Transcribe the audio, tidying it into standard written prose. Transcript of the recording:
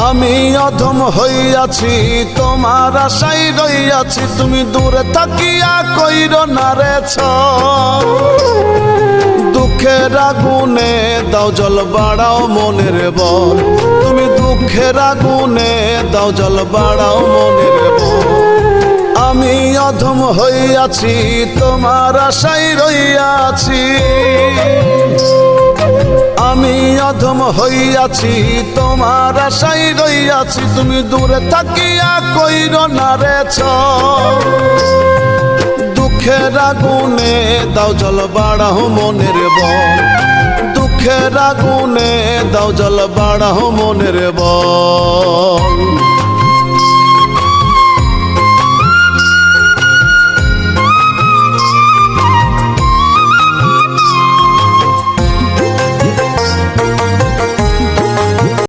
আমি অধম হইয়াছি তোমার আশায় রইয়াছি, তুমি দূরে থাকিয়া কইর না রে ছল। দুঃখের আগুনে দাও জল বাড়াও মনের বল, তুমি দুঃখের আগুনে দাও জল বাড়াও মনের বল। আমি অধম হইয়াছি তোমার আশায় রইয়াছি, আমি অধম হইয়াছি তোমার আশায় রইয়াছি, তুমি দূরে থাকিয়া কইর না রে ছল। দুঃখের আগুনে দাও জল বাড়াও মনের বল, দুঃখের আগুনে দাও জল বাড়াও মনের বল।